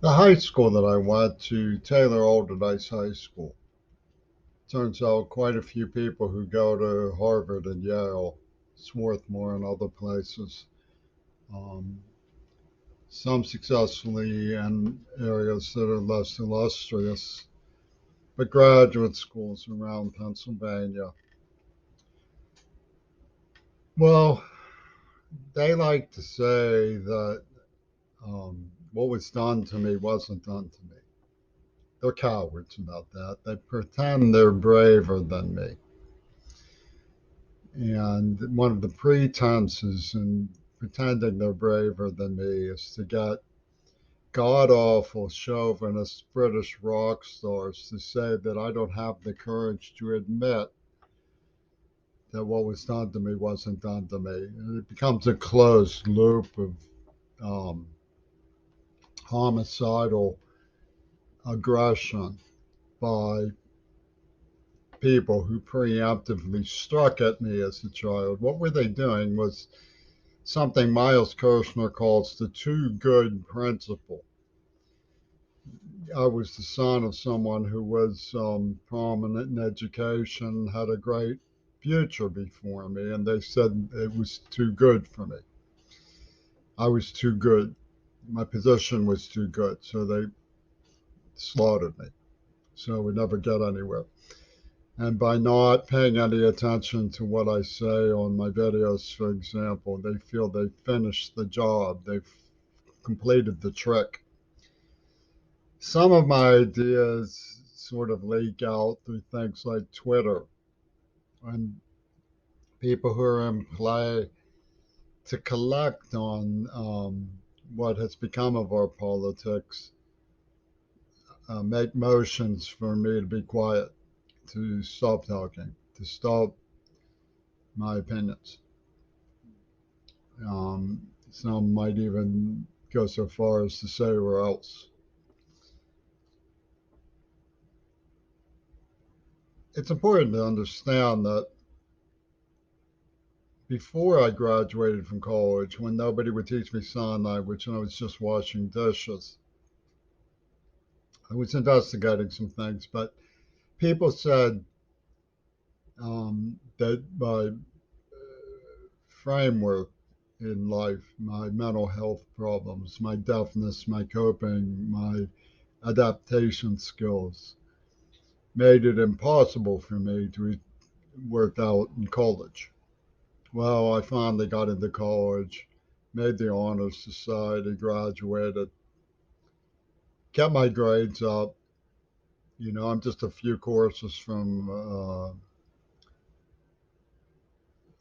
The high school that I went to, Taylor Alderdice High School, turns out quite a few people who go to Harvard and Yale, Swarthmore, and other places. Um, some successfully in areas that are less illustrious, but graduate schools around Pennsylvania. Well, they like to say that what was done to me wasn't done to me. They're cowards about that. They pretend they're braver than me. And one of the pretenses in pretending they're braver than me is to get god awful chauvinist British rock stars to say that I don't have the courage to admit that what was done to me wasn't done to me. And it becomes a closed loop of um, homicidal aggression by people who preemptively struck at me as a child. What were they doing was something Miles Kirshner calls the too good principle. I was the son of someone who was prominent in education, had a great future before me, and they said it was too good for me. I was too good. My position was too good, so they slaughtered me. So I would never get anywhere. And by not paying any attention to what I say on my videos, for example, they feel they've finished the job, they've completed the trick. Some of my ideas sort of leak out through things like Twitter and people who are in play to collect on what has become of our politics, make motions for me to be quiet, to stop talking, to stop my opinions. Some might even go so far as to say or else. It's important to understand that before I graduated from college, when nobody would teach me sign language and I was just washing dishes, I was investigating some things, but people said that my framework in life, my mental health problems, my deafness, my coping, my adaptation skills, made it impossible for me to work out in college. Well, I finally got into college, made the honors society, graduated, kept my grades up. You know, I'm just a few courses from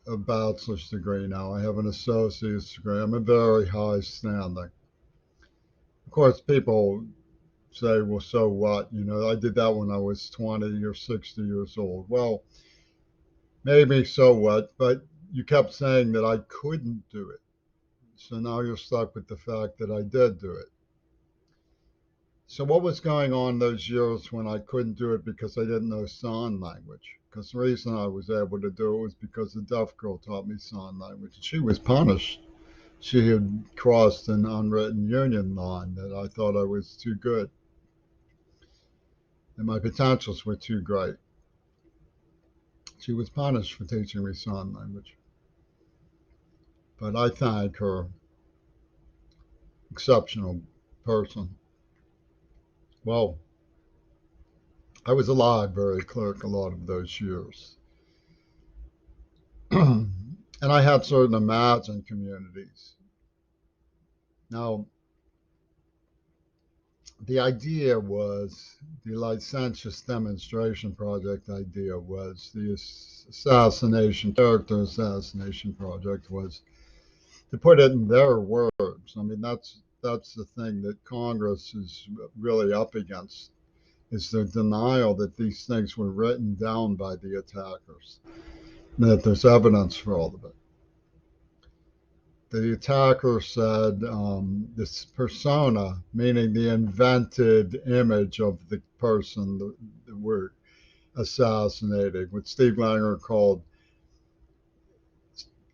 a bachelor's degree now. I have an associate's degree. I'm a very high standing. Of course, people say, well, so what? You know, I did that when I was 20 or 60 years old. Well, maybe so what? But you kept saying that I couldn't do it. So now you're stuck with the fact that I did do it. So what was going on those years when I couldn't do it because I didn't know sign language? Because the reason I was able to do it was because a deaf girl taught me sign language. She was punished. She had crossed an unwritten union line that I thought I was too good and my potentials were too great. She was punished for teaching me sign language. But I thank her, exceptional person. Well, I was a library clerk a lot of those years. And I had certain imagined communities. Now, the idea was the licentious demonstration project idea was the assassination, character assassination project was to put it in their words. I mean, that's the thing that Congress is really up against is the denial that these things were written down by the attackers, that there's evidence for all of it. The attacker said this persona, meaning the invented image of the person that we're assassinating, what Steve Langer called,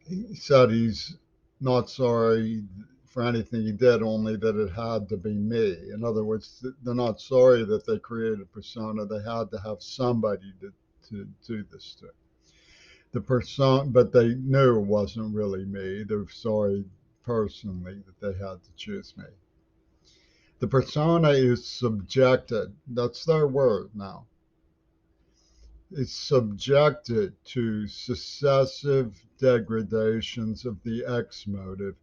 he said he's not sorry for anything he did, only that it had to be me. In other words, they're not sorry that they created a persona. They had to have somebody to do this to. The persona, but they knew it wasn't really me. They were sorry personally that they had to choose me. The persona is subjected, that's their word now. It's subjected to successive degradations of the X motive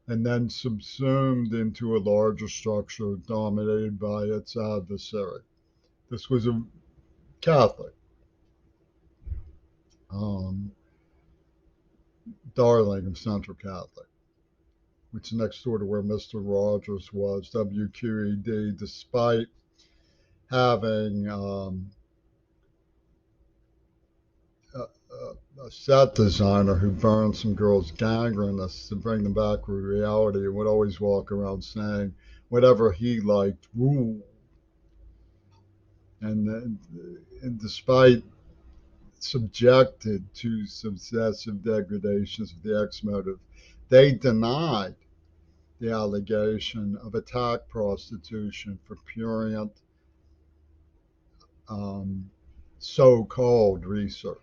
and then subsumed into a larger structure dominated by its adversary. This was a Catholic, um, Darling of Central Catholic, which is next door to where Mr. Rogers was, WQED, despite having a set designer who burned some girls gangrenous to bring them back to reality and would always walk around saying whatever he liked rule. And despite subjected to successive degradations of the X motive, they denied the allegation of attack prostitution for prurient so-called research.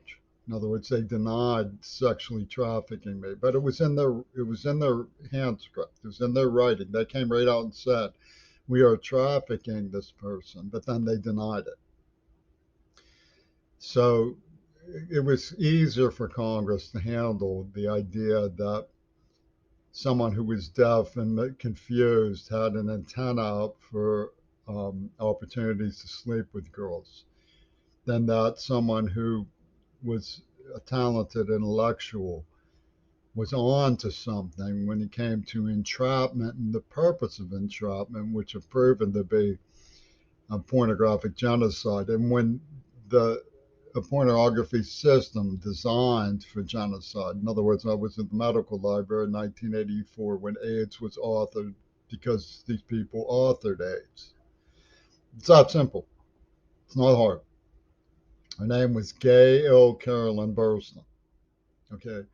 In other words, they denied sexually trafficking me, but it was in their hand script. It was in their writing. They came right out and said, "We are trafficking this person," but then they denied it. So it was easier for Congress to handle the idea that someone who was deaf and confused had an antenna up for opportunities to sleep with girls than that someone who was a talented intellectual was on to something when it came to entrapment and the purpose of entrapment, which have proven to be a pornographic genocide. And when a pornography system designed for genocide, in other words, I was at the medical library in 1984 when AIDS was authored because these people authored AIDS. It's that simple. It's not hard. Her name was Gail Carolyn Burston. Okay.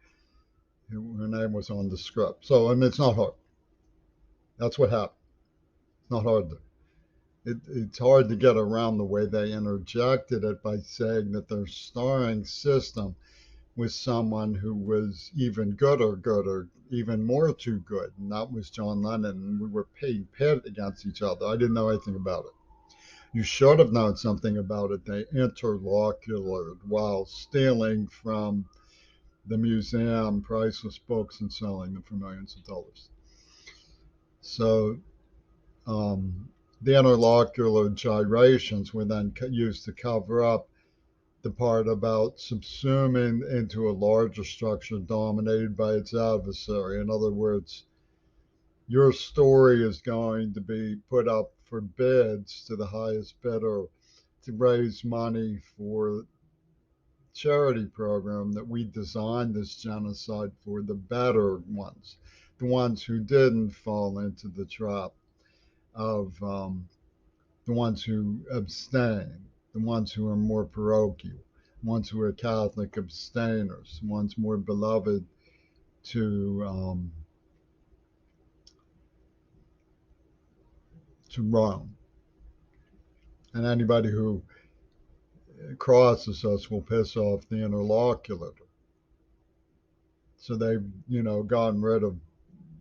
Her name was on the script. So, I mean, it's not hard. That's what happened. It's not hard. It's hard to get around the way they interjected it by saying that their starring system was someone who was even gooder, even more too good. And that was John Lennon. And we were pitting PITT against each other. I didn't know anything about it. You should have known something about it. They interlocuted while stealing from the museum priceless books and selling them for millions of dollars. So the interlocular gyrations were then used to cover up the part about subsuming into a larger structure dominated by its adversary. In other words, your story is going to be put up for bids to the highest bidder to raise money for charity program that we designed this genocide for, the better ones, the ones who didn't fall into the trap of the ones who abstain, the ones who are more parochial, the ones who are Catholic abstainers, the ones more beloved to Rome. And anybody who crosses us will piss off the interlocutor. So they've, gotten rid of,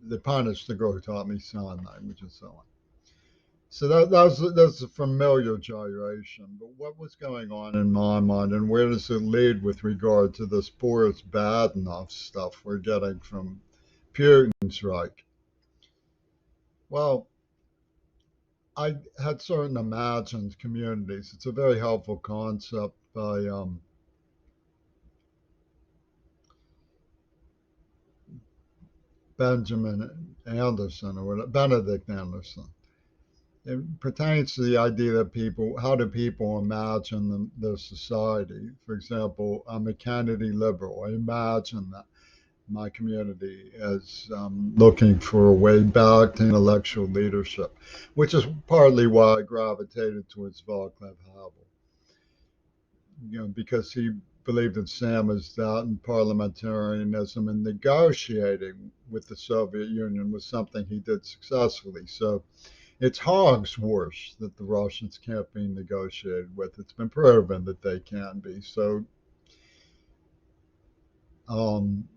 they punished the girl who taught me sign language and so on. So that's a familiar gyration. But what was going on in my mind, and where does it lead with regard to this Boris Badenov stuff we're getting from Putin's Reich? Well, I had certain imagined communities. It's a very helpful concept by Benjamin Anderson or Benedict Anderson. It pertains to the idea that how do people imagine their society? For example, I'm a Kennedy liberal. I imagine that my community as looking for a way back to intellectual leadership, which is partly why I gravitated towards Václav Havel. Because he believed in samizdat and parliamentarianism, and negotiating with the Soviet Union was something he did successfully. So it's hogwash that the Russians can't be negotiated with. It's been proven that they can be. So um,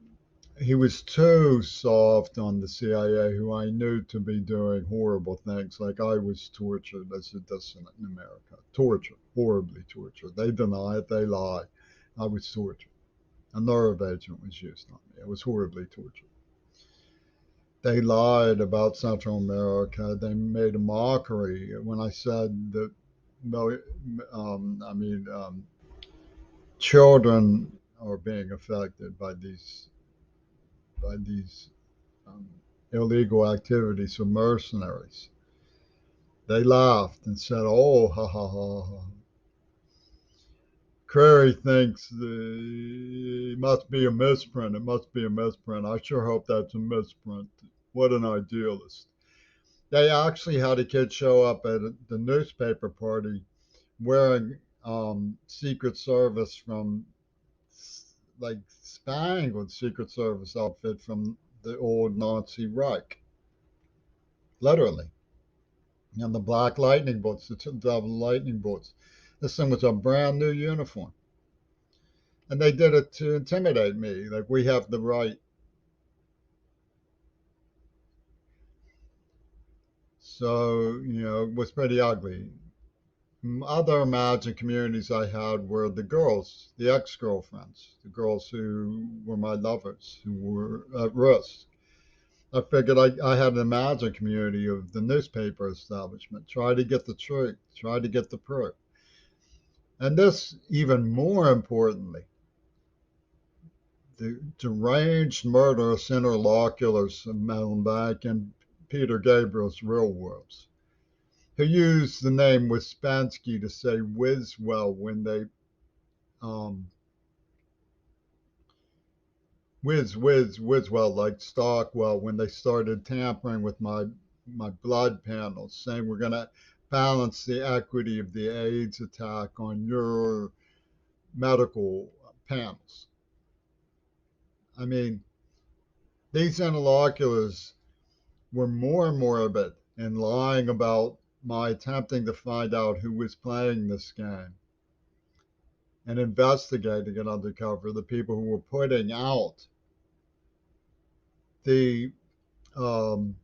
he was too soft on the CIA, who I knew to be doing horrible things. Like I was tortured as a dissident in America. Tortured, horribly tortured. They deny it, they lie. I was tortured. A nerve agent was used on me. I was horribly tortured. They lied about Central America. They made a mockery when I said that no, children are being affected by these um, illegal activities of mercenaries. They laughed and said, "Oh, ha ha ha ha." Crary thinks it must be a misprint. It must be a misprint. I sure hope that's a misprint. What an idealist. They actually had a kid show up at the newspaper party wearing Secret Service from like spangled Secret Service outfit from the old Nazi Reich, literally. And the black lightning bolts, the double lightning bolts. This thing was a brand new uniform. And they did it to intimidate me. Like, we have the right. So, it was pretty ugly. Other imagined communities I had were the girls, the ex girlfriends, the girls who were my lovers, who were at risk. I figured I had an imagined community of the newspaper establishment, try to get the truth, try to get the proof. And this, even more importantly, the deranged murderous interlocutors of Mellenbeck and Peter Gabriel's Real Worlds, who used the name Wispensky to say Wiswell when they um, Wiswell like Stockwell when they started tampering with my blood panels, saying we're going to balance the equity of the AIDS attack on your medical panels. I mean, these interlocutors were more morbid in lying about my attempting to find out who was playing this game and investigating it undercover, the people who were putting out the um,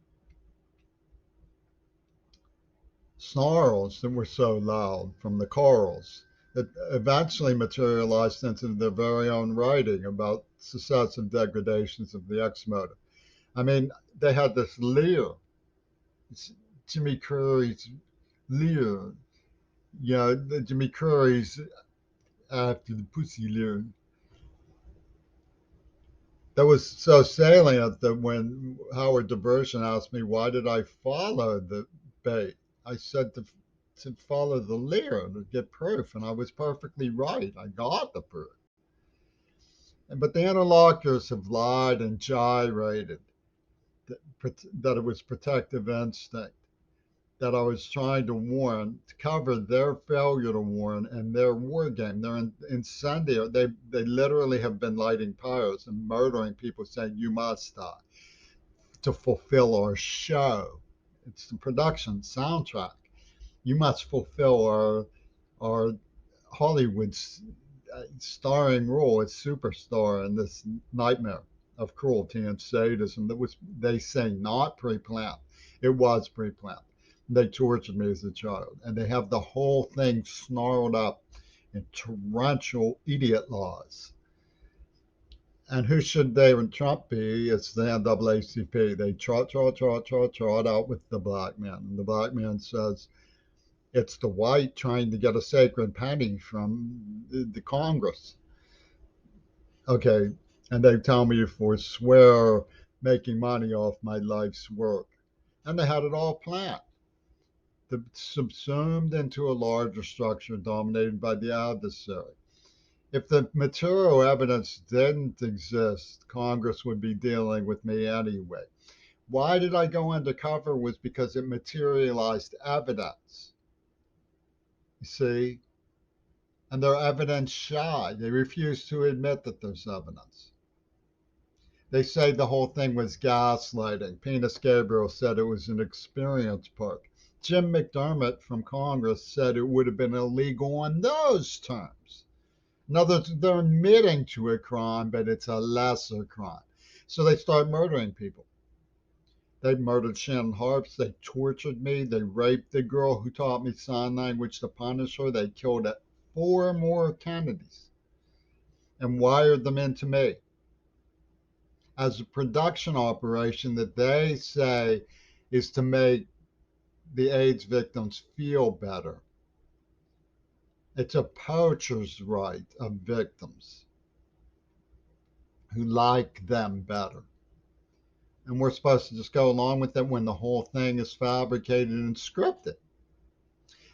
snarls that were so loud from the corals that eventually materialized into their very own writing about successive degradations of the X motive. I mean, they had this leer, it's Jimmy Curry's leer, Jimmy Curry's after the pussy leer. That was so salient that when Howard Diversion asked me why did I follow the bait, I said to follow the leer to get proof, and I was perfectly right. I got the proof. But the interlocutors have lied and gyrated that it was protective instinct, that I was trying to warn, to cover their failure to warn and their war game. They're incendiary. They literally have been lighting pyres and murdering people, saying you must die to fulfill our show. It's the production soundtrack. You must fulfill our Hollywood starring role as superstar in this nightmare of cruelty and sadism that was, they say, not pre-planned. It was pre-planned. They tortured me as a child, and they have the whole thing snarled up in torrential idiot laws. And who should they and Trump be? It's the NAACP. They trot out with the black man. And the black man says, it's the white trying to get a sacred penny from the Congress. Okay. And they tell me to forswear making money off my life's work. And they had it all planned. Subsumed into a larger structure dominated by the adversary. If the material evidence didn't exist, Congress would be dealing with me anyway. Why did I go undercover? Was because it materialized evidence. You see? And they're evidence shy. They refuse to admit that there's evidence. They say the whole thing was gaslighting. Penis Gabriel said it was an experience park. Jim McDermott from Congress said it would have been illegal on those terms. In other words, they're admitting to a crime, but it's a lesser crime. So they start murdering people. They murdered Shannon Harps. They tortured me. They raped the girl who taught me sign language to punish her. They killed 4 more Kennedys and wired them into me as a production operation that they say is to make the AIDS victims feel better. It's a poacher's right of victims who like them better. And we're supposed to just go along with it when the whole thing is fabricated and scripted.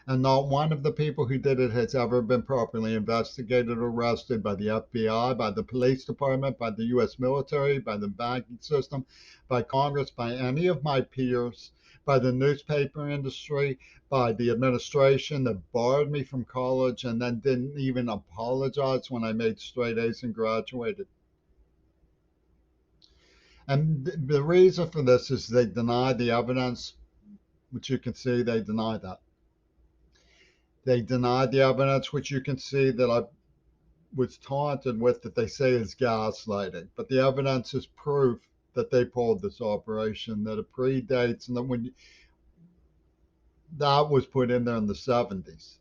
And not one of the people who did it has ever been properly investigated or arrested by the FBI, by the police department, by the US military, by the banking system, by Congress, by any of my peers, by the newspaper industry, by the administration that barred me from college and then didn't even apologize when I made straight A's and graduated. And the reason for this is they deny the evidence, which you can see they deny that. They deny the evidence, which you can see that I was taunted with, that they say is gaslighting. But the evidence is proof that they pulled this operation, that it predates, and that when that was put in there in the 70s,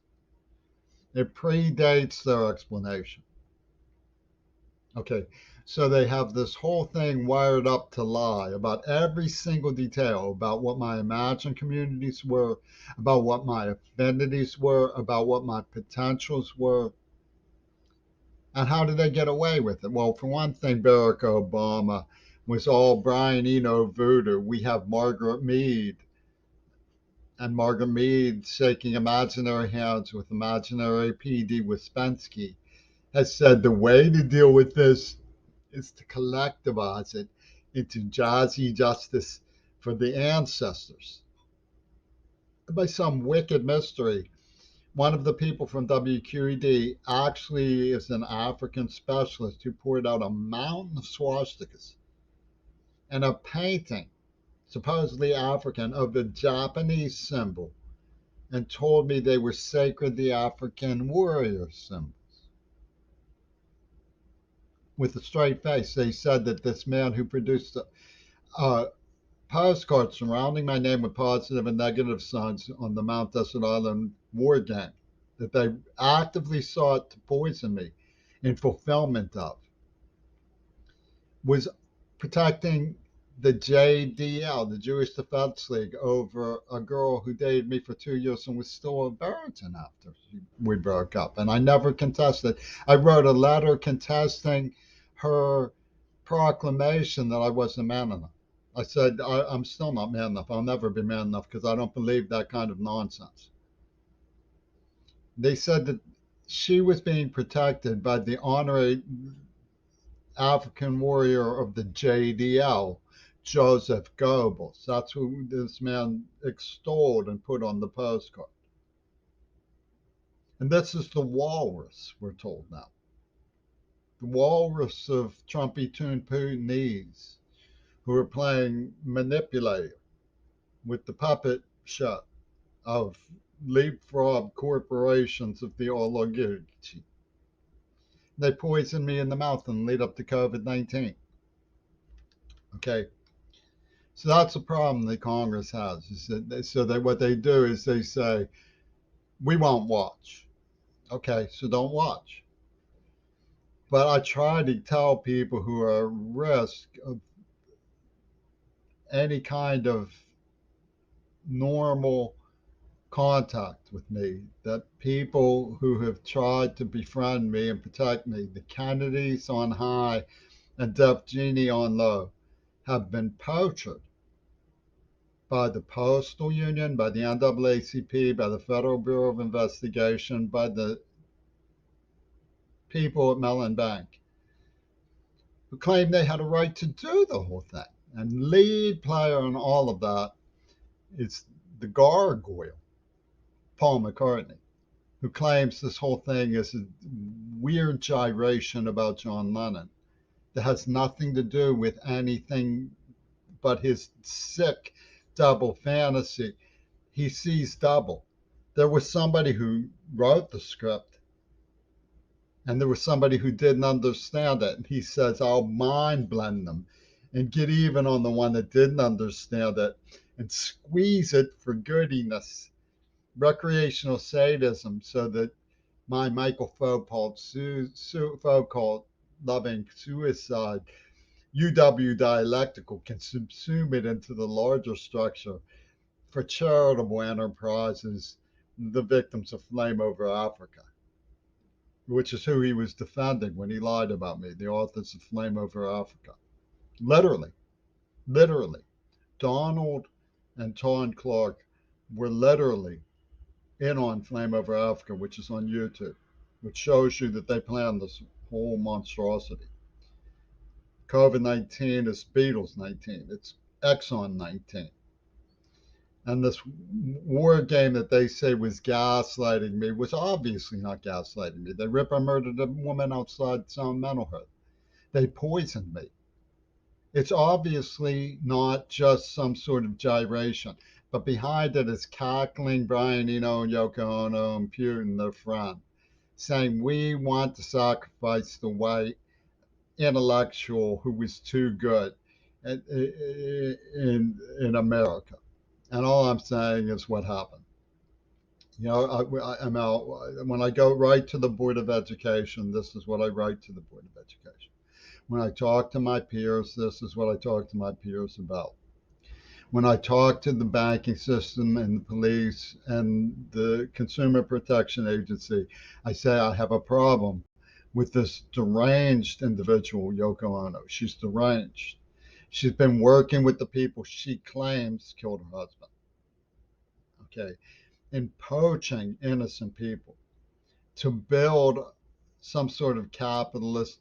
it predates their explanation. Okay, so they have this whole thing wired up to lie about every single detail about what my imagined communities were, about what my affinities were, about what my potentials were. And how did they get away with it? Well, for one thing, Barack Obama was all Brian Eno voodoo. We have Margaret Mead, and Margaret Mead, shaking imaginary hands with imaginary PD Wispensky, has said the way to deal with this is to collectivize it into jazzy justice for the ancestors. By some wicked mystery, one of the people from WQED actually is an African specialist who poured out a mountain of swastikas and a painting, supposedly African, of the Japanese symbol and told me they were sacred, the African warrior symbols. With a straight face, they said that this man who produced a postcard surrounding my name with positive and negative signs on the Mount Desert Island war game, that they actively sought to poison me in fulfillment of, was protecting the JDL, the Jewish Defense League, over a girl who dated me for 2 years and was still a virgin after we broke up. And I never contested. I wrote a letter contesting her proclamation that I wasn't man enough. I said, I'm still not man enough. I'll never be man enough because I don't believe that kind of nonsense. They said that she was being protected by the honorary African warrior of the JDL, Joseph Goebbels. That's who this man extolled and put on the postcard. And this is the walrus, we're told now. The walrus of Trumpy Toon Putinese who are playing manipulator with the puppet show of leapfrog corporations of the oligarchy. They poison me in the mouth and lead up to COVID-19. Okay. So that's the problem that Congress has. Is that what they do is they say, we won't watch. Okay, so don't watch. But I try to tell people who are at risk of any kind of normal contact with me, that people who have tried to befriend me and protect me, the Kennedys on high and Deaf Genie on low, have been poached by the Postal Union, by the NAACP, by the Federal Bureau of Investigation, by the people at Mellon Bank, who claimed they had a right to do the whole thing. And lead player in all of that is the gargoyle, Paul McCartney. who claims this whole thing is a weird gyration about John Lennon that has nothing to do with anything but his sick double fantasy. He sees double. There was somebody who wrote the script, and there was somebody who didn't understand it. And he says, I'll mind blend them and get even on the one that didn't understand it and squeeze it for goodiness, recreational sadism, so that my Michael Foucault, Foucault loving suicide, UW dialectical can subsume it into the larger structure for charitable enterprises, the victims of Flame Over Africa, which is who he was defending when he lied about me, the authors of Flame Over Africa. Literally, literally. Donald and Ton Clark were literally in on Flame Over Africa, which is on YouTube, which shows you that they planned this whole monstrosity. COVID 19 is Beatles 19, it's Exxon 19. And this war game that they say was gaslighting me was obviously not gaslighting me. They murdered a woman outside Sound Mental Health. They poisoned me. It's obviously not just some sort of gyration, but behind it is cackling Brian Eno and Yoko Ono and Putin, their friend, saying we want to sacrifice the white intellectual who was too good in America. And all I'm saying is what happened. You know, I'm out. When I go right to the Board of Education, this is what I write to the Board of Education. When I talk to my peers, this is what I talk to my peers about. When I talk to the banking system and the police and the Consumer Protection Agency, I say I have a problem with this deranged individual, Yoko Ono. She's deranged. She's been working with the people she claims killed her husband. Okay. In poaching innocent people to build some sort of capitalist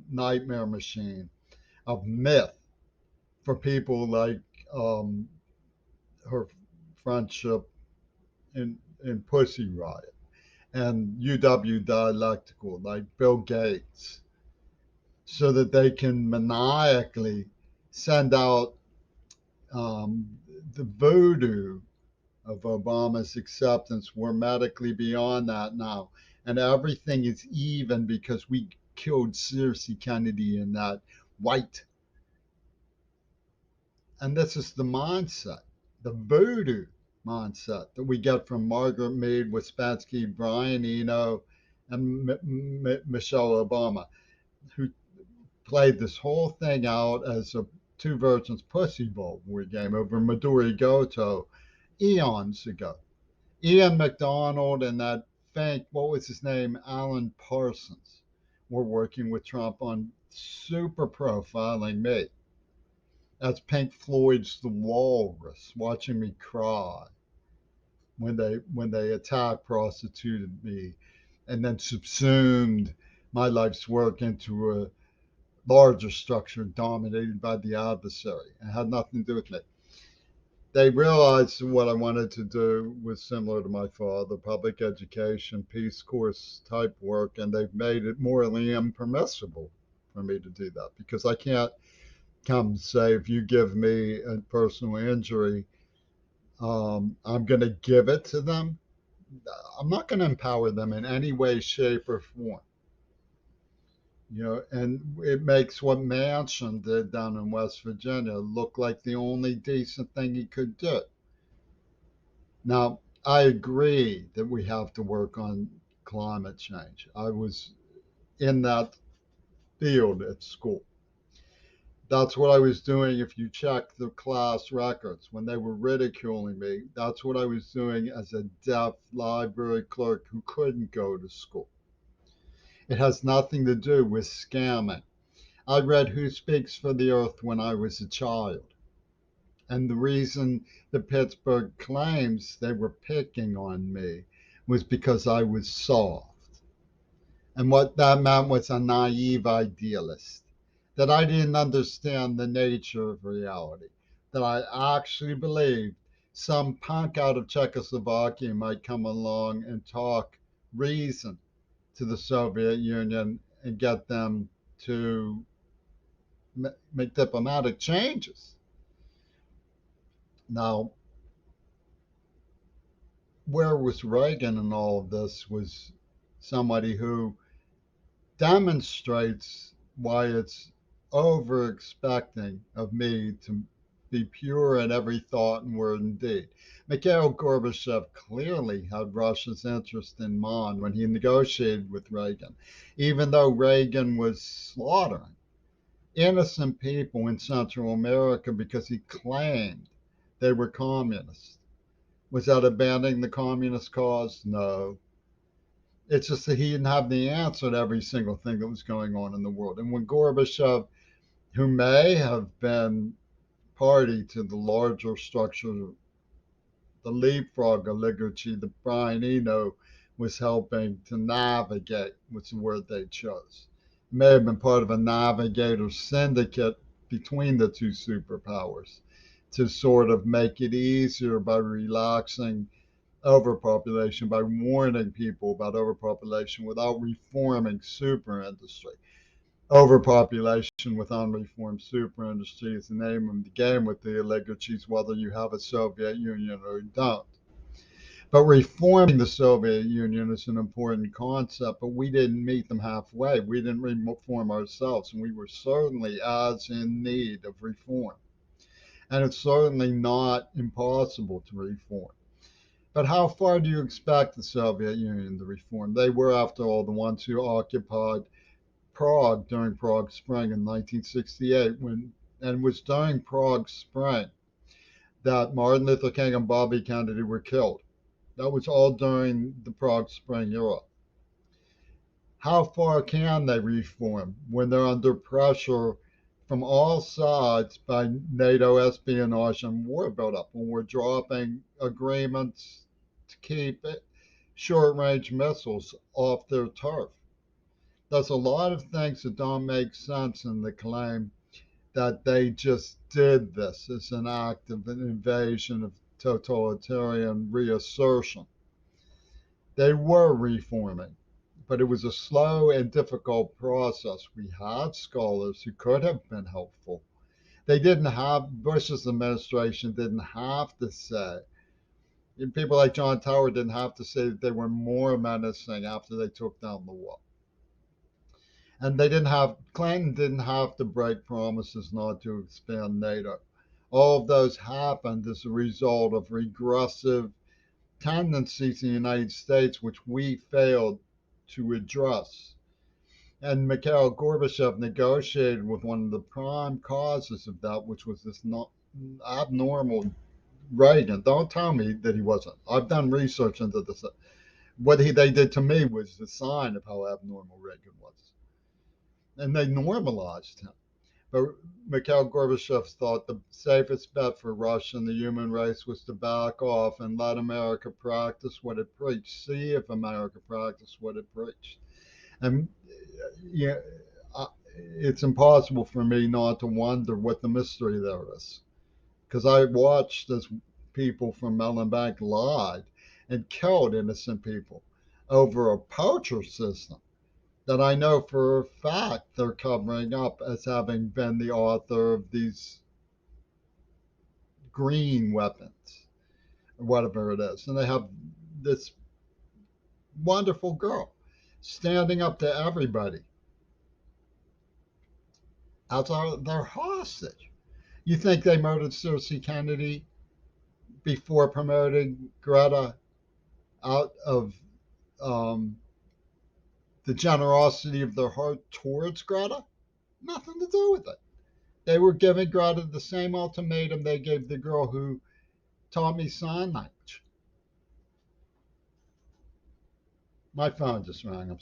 nightmare machine of myth for people like her friendship in Pussy Riot and UW Dialectical, like Bill Gates, so that they can maniacally send out the voodoo of Obama's acceptance. We're medically beyond that now. And everything is even because we killed Cersei Kennedy in that white. And this is the mindset, the voodoo mindset that we get from Margaret Mead, Ouspensky, Brian Eno, and Michelle Obama, who played this whole thing out as a two virgins pussy bowl war game over Midori Goto eons ago. Ian McDonald and that Fink, what was his name, Alan Parsons, were working with Trump on super profiling me. That's Pink Floyd's The Walrus, watching me cry when they attacked, prostituted me, and then subsumed my life's work into a larger structure dominated by the adversary. It had nothing to do with me. They realized what I wanted to do was similar to my father, public education, Peace Corps type work, and they've made it morally impermissible for me to do that because I can't come and say, if you give me a personal injury, I'm going to give it to them. I'm not going to empower them in any way, shape, or form. You know, and it makes what Manchin did down in West Virginia look like the only decent thing he could do. Now, I agree that we have to work on climate change. I was in that field at school. That's what I was doing. If you check the class records, when they were ridiculing me, that's what I was doing as a deaf library clerk who couldn't go to school. It has nothing to do with scamming. I read Who Speaks for the Earth when I was a child. And the reason the Pittsburgh claims they were picking on me was because I was soft. And what that meant was a naive idealist, that I didn't understand the nature of reality, that I actually believed some punk out of Czechoslovakia might come along and talk reason to the Soviet Union and get them to make diplomatic changes. Now, where was Reagan in all of this was somebody who demonstrates why it's over expecting of me to be pure in every thought and word and deed. Mikhail Gorbachev clearly had Russia's interest in mind when he negotiated with Reagan, even though Reagan was slaughtering innocent people in Central America because he claimed they were communists. Was that abandoning the communist cause? No. It's just that he didn't have the answer to every single thing that was going on in the world. And when Gorbachev, who may have been party to the larger structure, the leapfrog oligarchy that Brian Eno was helping to navigate, was the word they chose. May have been part of a navigator syndicate between the two superpowers to sort of make it easier by relaxing overpopulation, by warning people about overpopulation without reforming super industry. Overpopulation with unreformed super industry is the name of the game with the oligarchies, whether you have a Soviet Union or you don't. But reforming the Soviet Union is an important concept, but we didn't meet them halfway. We didn't reform ourselves, and we were certainly as in need of reform. And it's certainly not impossible to reform. But how far do you expect the Soviet Union to reform? They were, after all, the ones who occupied Prague during Prague Spring in 1968, and it was during Prague Spring that Martin Luther King and Bobby Kennedy were killed. That was all during the Prague Spring era. How far can they reform when they're under pressure from all sides by NATO espionage and war buildup, when we're dropping agreements to keep short-range missiles off their turf? There's a lot of things that don't make sense in the claim that they just did this as an act of an invasion of totalitarian reassertion. They were reforming, but it was a slow and difficult process. We had scholars who could have been helpful. They didn't have, Bush's administration didn't have to say, and people like John Tower didn't have to say that they were more menacing after they took down the wall. And Clinton didn't have to break promises not to expand NATO. All of those happened as a result of regressive tendencies in the United States, which we failed to address. And Mikhail Gorbachev negotiated with one of the prime causes of that, which was this not abnormal Reagan. Don't tell me that he wasn't. I've done research into this. They did to me was the sign of how abnormal Reagan was. And they normalized him. But Mikhail Gorbachev thought the safest bet for Russia and the human race was to back off and let America practice what it preached. See if America practiced what it preached. And yeah, it's impossible for me not to wonder what the mystery there is. Because I watched as people from Mellon Bank lied and killed innocent people over a poacher system that I know for a fact they're covering up as having been the author of these green weapons, or whatever it is. And they have this wonderful girl standing up to everybody as their hostage. You think they murdered Cersei Kennedy before promoting Greta out of the generosity of their heart towards Greta? Nothing to do with it. They were giving Greta the same ultimatum they gave the girl who taught me sign language. My phone just rang. I'm